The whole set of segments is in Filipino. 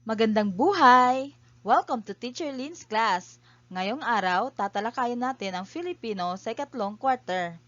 Magandang buhay! Welcome to Teacher Lynn's class. Ngayong araw, tatalakayin natin ang Filipino sa ikatlong quarter.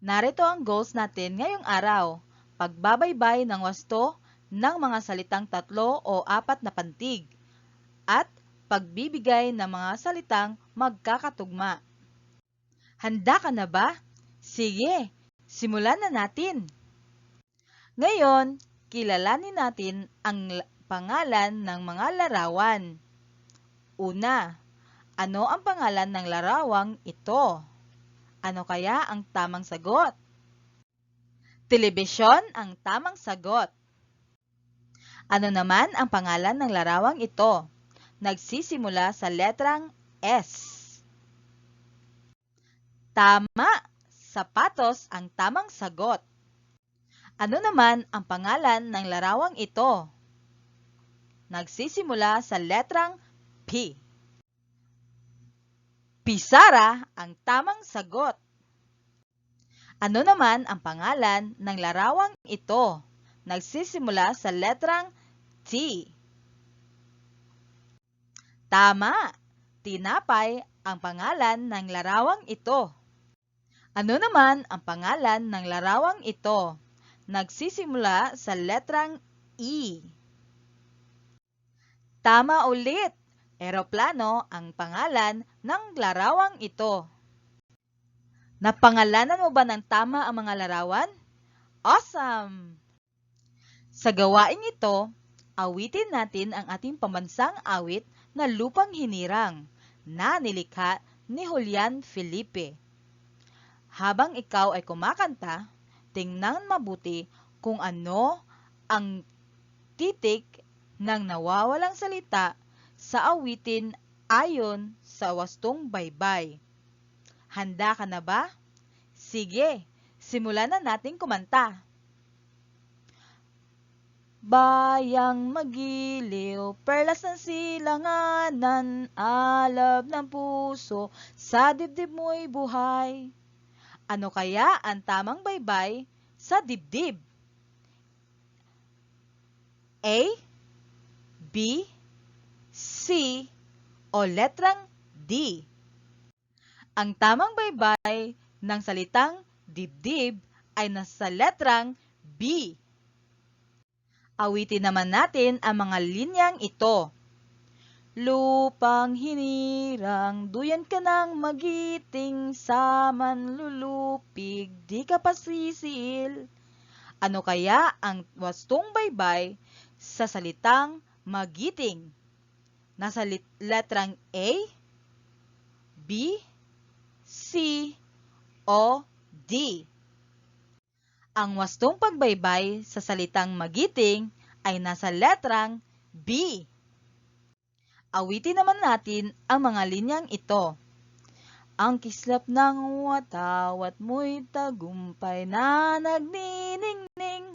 Narito ang goals natin ngayong araw. Pagbabaybay ng wasto ng mga salitang 3 o 4 na pantig at pagbibigay ng mga salitang magkakatugma. Handa ka na ba? Sige, simulan na natin! Ngayon, kilalanin natin ang pangalan ng mga larawan. Una, ano ang pangalan ng larawang ito? Ano kaya ang tamang sagot? Telebisyon ang tamang sagot. Ano naman ang pangalan ng larawang ito? Nagsisimula sa letrang S. Tama! Sapatos ang tamang sagot. Ano naman ang pangalan ng larawang ito? Nagsisimula sa letrang P. Pisara ang tamang sagot. Ano naman ang pangalan ng larawang ito? Nagsisimula sa letrang T. Tama! Tinapay ang pangalan ng larawang ito. Ano naman ang pangalan ng larawang ito? Nagsisimula sa letrang E. Tama ulit! Eroplano ang pangalan ng larawang ito. Napangalanan mo ba ng tama ang mga larawan? Awesome! Sa gawaing ito, awitin natin ang ating pambansang awit na Lupang Hinirang na nilikha ni Julian Felipe. Habang ikaw ay kumakanta, tingnan mabuti kung ano ang titik ng nawawalang salita sa awitin ayon sa wastong baybay. Handa ka na ba? Sige, simulan na nating kumanta. Bayang magiliw, perlas ng silanganan, alab ng puso, sa dibdib mo'y buhay. Ano kaya ang tamang baybay sa dibdib? A, B, C, o letrang D? Ang tamang baybay ng salitang dibdib ay nasa letrang B. Awitin naman natin ang mga linyang ito. Lupang hinirang, duyan ka ng magiting, sa manlulupig, di ka pasisiil. Ano kaya ang wastong baybay sa salitang magiting? Nasa letrang A, B, C, o D? Ang wastong pagbaybay sa salitang magiting ay nasa letrang B. Awitin naman natin ang mga linyang ito. Ang kislap ng watawat mo'y tagumpay na nagniningning.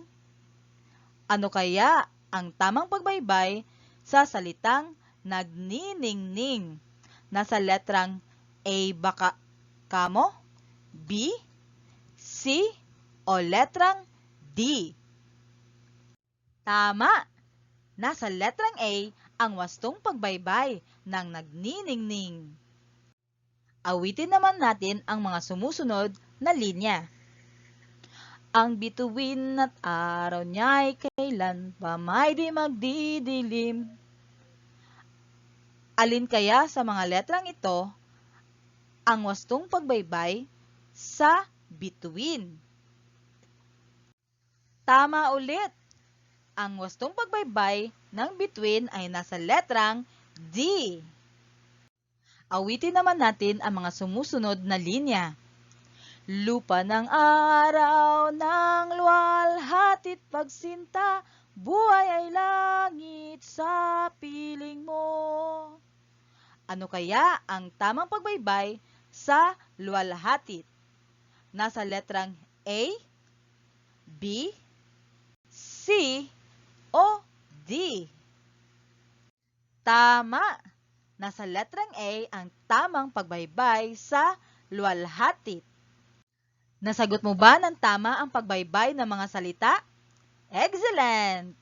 Ano kaya ang tamang pagbaybay sa salitang nagniningning? Nasa letrang A baka kamo, B, C, o letrang D? Tama! Nasa letrang A ang wastong pagbaybay ng nagniningning. Awitin naman natin ang mga sumusunod na linya. Ang bituin at araw niya'y kailan pa may di magdidilim. Alin kaya sa mga letrang ito ang wastong pagbaybay sa bituin? Tama ulit! Ang wastong pagbaybay ng bituin ay nasa letrang D. Awitin naman natin ang mga sumusunod na linya. Lupa ng araw ng luwalhati't pagsinta, buhay ay langit sa piling mo. Ano kaya ang tamang pagbaybay sa luwalhatit? Nasa letrang A, B, C, o D? Tama! Nasa letrang A ang tamang pagbaybay sa luwalhatit. Nasagot mo ba ng tama ang pagbaybay ng mga salita? Excellent!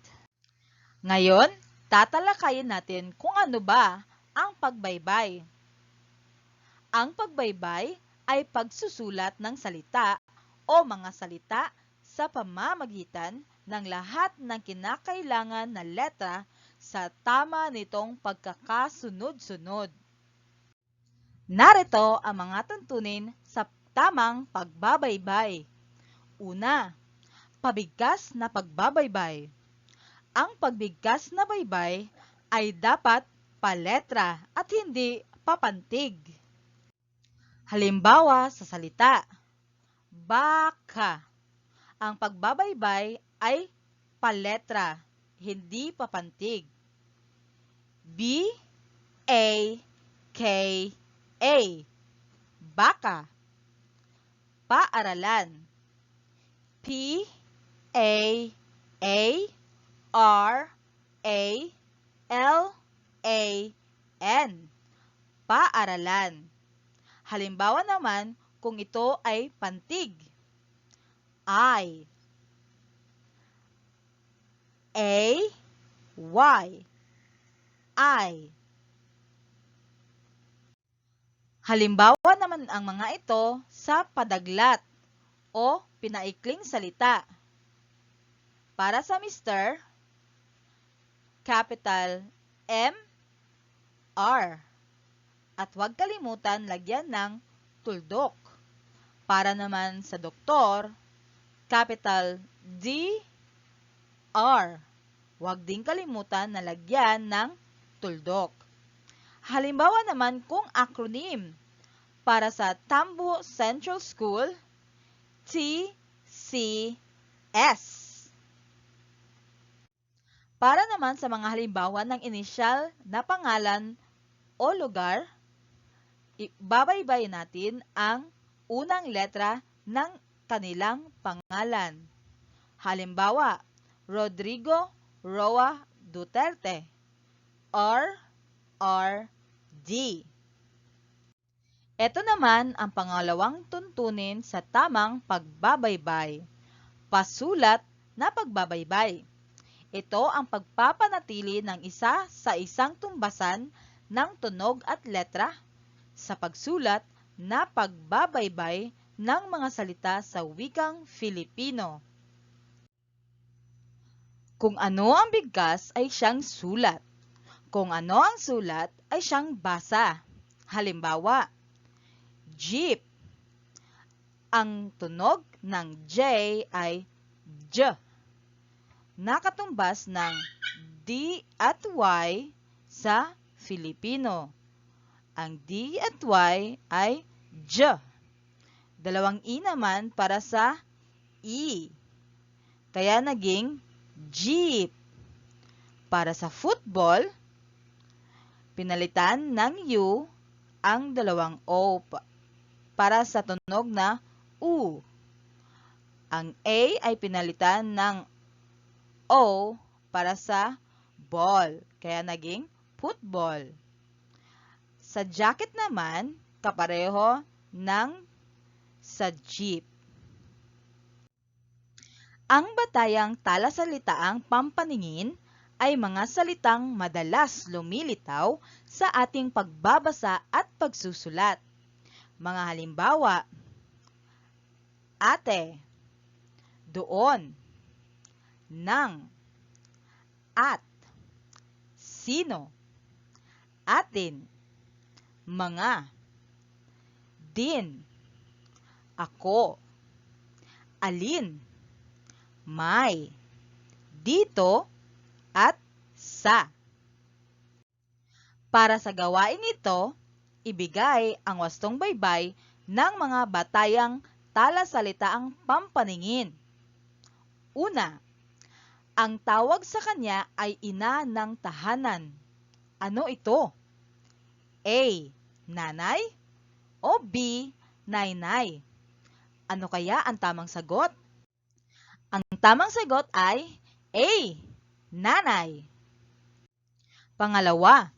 Ngayon, tatalakayin natin kung ano ba ang pagbaybay. Ang pagbaybay ay pagsusulat ng salita o mga salita sa pamamagitan ng lahat ng kinakailangan na letra sa tama nitong pagkakasunod-sunod. Narito ang mga tuntunin sa tamang pagbabaybay. Una, pabigkas na pagbabaybay. Ang pagbigkas na baybay ay dapat paletra at hindi papantig. Halimbawa sa salita, baka. Ang pagbabaybay ay paletra, hindi papantig. B-A-K-A, baka. Paaralan, P-A-A-R-A-L-A-N, paaralan. Halimbawa naman kung ito ay pantig, I-A-Y, I. Halimbawa naman ang mga ito sa padaglat o pinaikling salita. Para sa Mr., capital M-R. At huwag kalimutan lagyan ng tuldok. Para naman sa doktor, capital D-R. Huwag din kalimutan na lagyan ng tuldok. Halimbawa naman kung acronym, para sa Tambo Central School, TCS. Para naman sa mga halimbawa ng inisyal na pangalan o lugar, babaybayin natin ang unang letra ng kanilang pangalan. Halimbawa, Rodrigo Roa Duterte, RRD. Ito naman ang pangalawang tuntunin sa tamang pagbabaybay. Pasulat na pagbabaybay. Ito ang pagpapanatili ng isa sa isang tumbasan ng tunog at letra sa pagsulat na pagbabaybay ng mga salita sa wikang Filipino. Kung ano ang bigkas ay siyang sulat. Kung ano ang sulat ay siyang basa. Halimbawa, jeep. Ang tunog ng J ay J. Nakatumbas ng D at Y sa Filipino. Ang D at Y ay J. Dalawang E naman para sa E. Kaya naging jeep. Para sa football, pinalitan ng U ang dalawang O para sa tunog na U. Ang A ay pinalitan ng O para sa ball. Kaya naging football. Sa jacket naman, kapareho ng sa jeep. Ang batayang talasalitaang pampaningin ay mga salitang madalas lumilitaw sa ating pagbabasa at pagsusulat. Mga halimbawa, ate, doon, nang, at, sino, atin, mga, din, ako, alin, may, dito, at sa. Para sa gawain ito, ibigay ang wastong baybay ng mga batayang talasalitaang pampaningin. Una, ang tawag sa kanya ay ina ng tahanan. Ano ito? A. Nanay o B. Naynay? Ano kaya ang tamang sagot? Ang tamang sagot ay A. Nanay. Pangalawa,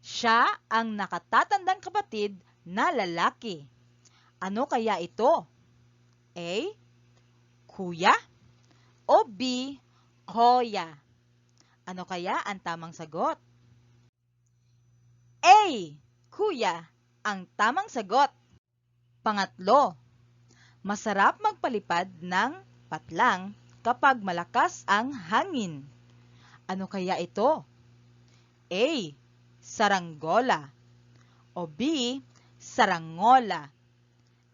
siya ang nakatatandang kapatid na lalaki. Ano kaya ito? A. Kuya o B. Koya? Ano kaya ang tamang sagot? A. Kuya, ang tamang sagot. Pangatlo, masarap magpalipad ng patlang kapag malakas ang hangin. Ano kaya ito? A. Saranggola o B. Sarangola.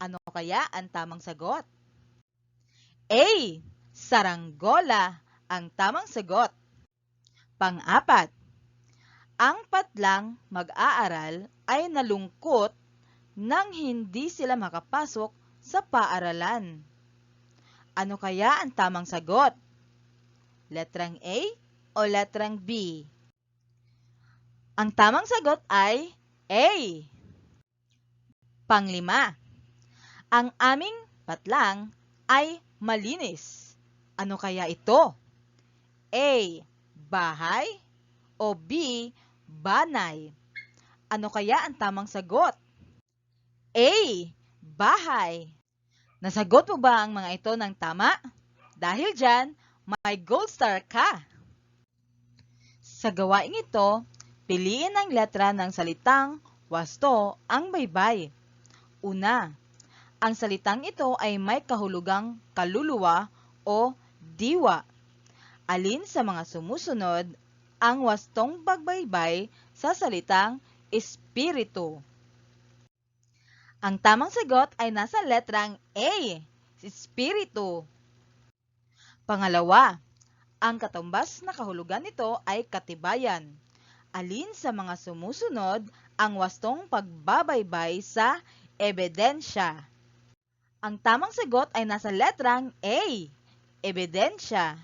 Ano kaya ang tamang sagot? A. Saranggola ang tamang sagot. Pang-apat, ang patlang mag-aaral ay nalungkot nang hindi sila makapasok sa paaralan. Ano kaya ang tamang sagot? Letrang A o letrang B? Ang tamang sagot ay A. Panglima, ang aming patlang ay malinis. Ano kaya ito? A. Bahay o B. Banay? Ano kaya ang tamang sagot? A. Bahay. Nasagot mo ba ang mga ito ng tama? Dahil dyan, may gold star ka. Sa gawaing ito, piliin ang letra ng salitang wasto ang baybay. Una, ang salitang ito ay may kahulugang kaluluwa o diwa. Alin sa mga sumusunod ang wastong pagbaybay sa salitang espiritu? Ang tamang sagot ay nasa letrang A, espiritu. Pangalawa, ang katumbas na kahulugan nito ay katibayan. Alin sa mga sumusunod ang wastong pagbabaybay sa ebidensya? Ang tamang sagot ay nasa letrang A, ebidensya.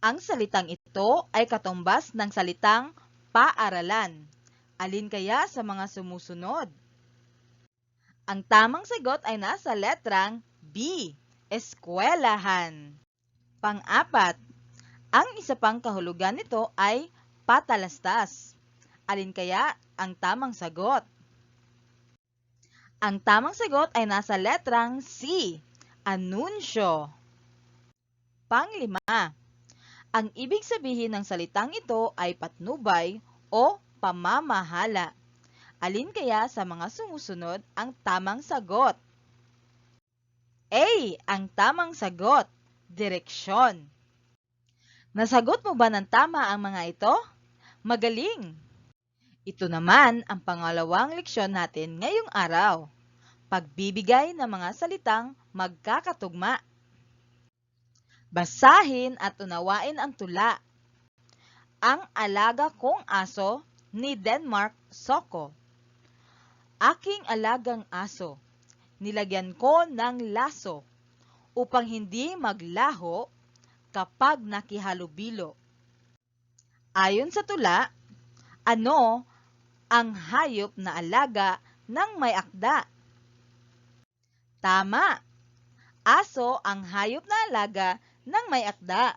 Ang salitang ito ay katumbas ng salitang paaralan. Alin kaya sa mga sumusunod? Ang tamang sagot ay nasa letrang B, eskwelahan. Pang-apat, ang isa pang kahulugan nito ay patalastas. Alin kaya ang tamang sagot? Ang tamang sagot ay nasa letrang C, anunsyo. Panglima, ang ibig sabihin ng salitang ito ay patnubay o pamamahala. Alin kaya sa mga sumusunod ang tamang sagot? A. Ang tamang sagot, direksyon. Nasagot mo ba ng tama ang mga ito? Magaling! Ito naman ang pangalawang leksyon natin ngayong araw. Pagbibigay ng mga salitang magkakatugma. Basahin at unawain ang tula. Ang alaga kong aso ni Denmark Soko. Aking alagang aso, nilagyan ko ng laso upang hindi maglaho kapag nakihalubilo. Ayon sa tula, ano ang hayop na alaga ng may akda? Tama! Aso ang hayop na alaga ng may akda.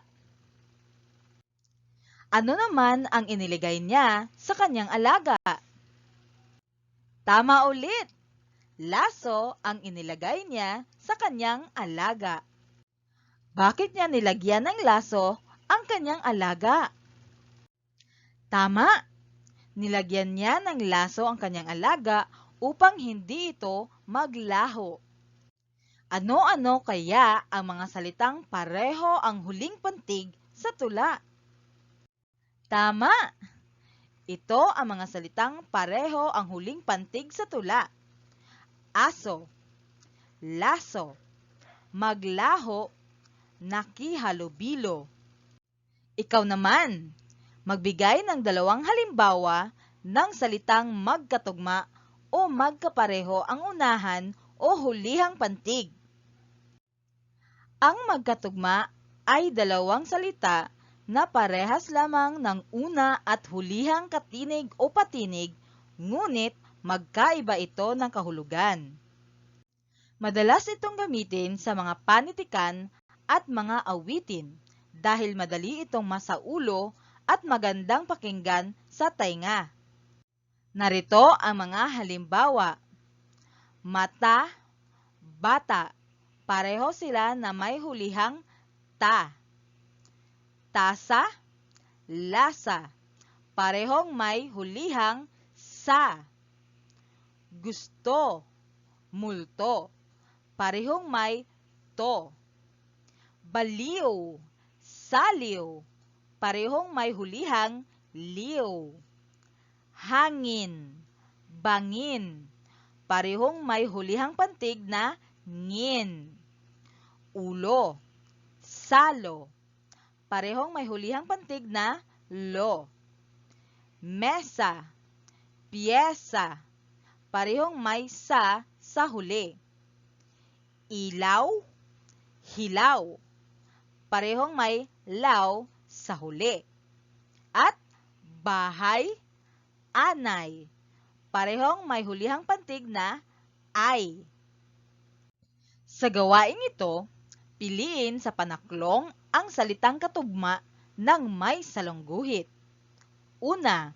Ano naman ang iniligay niya sa kanyang alaga? Tama ulit! Laso ang inilagay niya sa kanyang alaga. Bakit niya nilagyan ng laso ang kanyang alaga? Tama! Nilagyan niya ng laso ang kanyang alaga upang hindi ito maglaho. Ano-ano kaya ang mga salitang pareho ang huling pantig sa tula? Tama! Ito ang mga salitang pareho ang huling pantig sa tula. Aso, laso, maglaho, nakihalubilo. Ikaw naman, magbigay ng dalawang halimbawa ng salitang magkatugma o magkapareho ang unahan o hulihang pantig. Ang magkatugma ay dalawang salita na parehas lamang ng una at hulihang katinig o patinig, ngunit magkaiba ito ng kahulugan. Madalas itong gamitin sa mga panitikan at mga awitin dahil madali itong masaulo at magandang pakinggan sa tainga. Narito ang mga halimbawa. Mata, bata, pareho sila na may hulihang ta. Tasa, lasa. Parehong may hulihang sa. Gusto, multo. Parehong may to. Baliw, saliw. Parehong may hulihang liw. Hangin, bangin. Parehong may hulihang pantig na ngin. Ulo, salo. Parehong may hulihang pantig na lo. Mesa, piyesa. Parehong may sa huli. Ilaw, hilaw. Parehong may law sa huli. At bahay, anay. Parehong may hulihang pantig na ay. Sa gawaing ito, piliin sa panaklong ang salitang katugma ng may salungguhit. Una,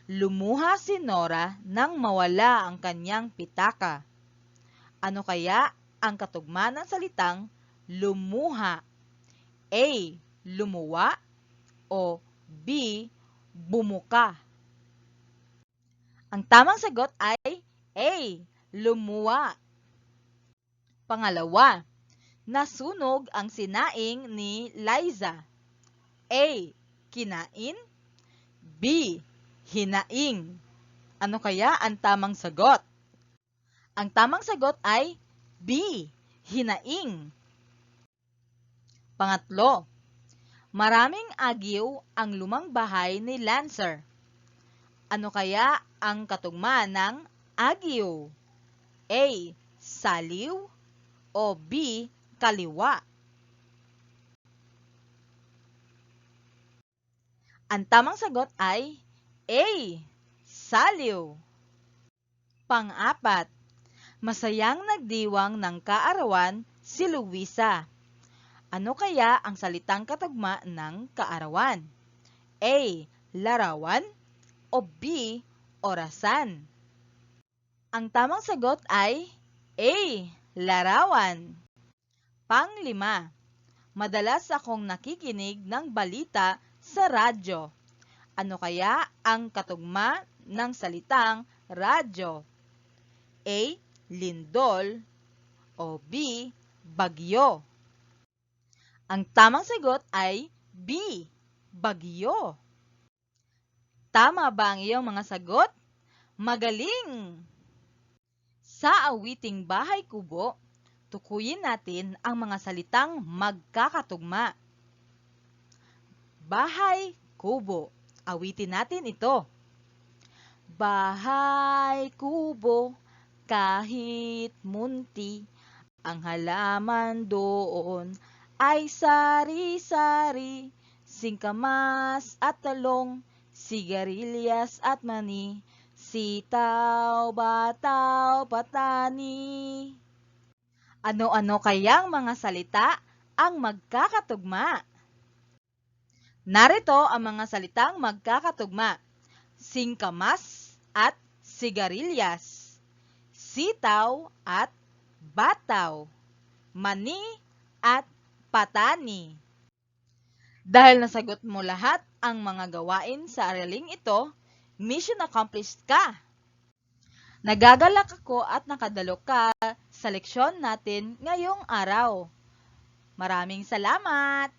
lumuha si Nora nang mawala ang kanyang pitaka. Ano kaya ang katugma ng salitang lumuha? A. Lumuwa o B. Bumuka? Ang tamang sagot ay A. Lumuwa. Pangalawa, nasunog ang sinaing ni Liza. A. Kinain. B. Hinaing. Ano kaya ang tamang sagot? Ang tamang sagot ay B. Hinaing. Pangatlo, maraming agiw ang lumang bahay ni Lancer. Ano kaya ang katugma ng agiw? A. Saliw o B. Kaliwa? Ang tamang sagot ay A. Saliw. Pang-apat, masayang nagdiwang ng kaarawan si Luisa. Ano kaya ang salitang katugma ng kaarawan? A. Larawan o B. Orasan? Ang tamang sagot ay A. Larawan. Pang-lima, madalas akong nakikinig ng balita sa radyo. Ano kaya ang katugma ng salitang radyo? A. Lindol o B. Bagyo? Ang tamang sagot ay B. Bagyo. Tama ba ang iyong mga sagot? Magaling! Sa awiting Bahay Kubo, tukuyin natin ang mga salitang magkakatugma. Bahay Kubo. Awitin natin ito. Bahay kubo, kahit munti, ang halaman doon ay sari-sari, singkamas at talong, sigarilyas at mani, sitaw, bataw, patani. Ano-ano kayang mga salita ang magkakatugma? Narito ang mga salitang magkakatugma: singkamas at sigarilyas, sitaw at bataw, mani at patani. Dahil nasagot mo lahat ang mga gawain sa araling ito, mission accomplished ka! Nagagalak ako at nakadalo ka sa leksyon natin ngayong araw. Maraming salamat!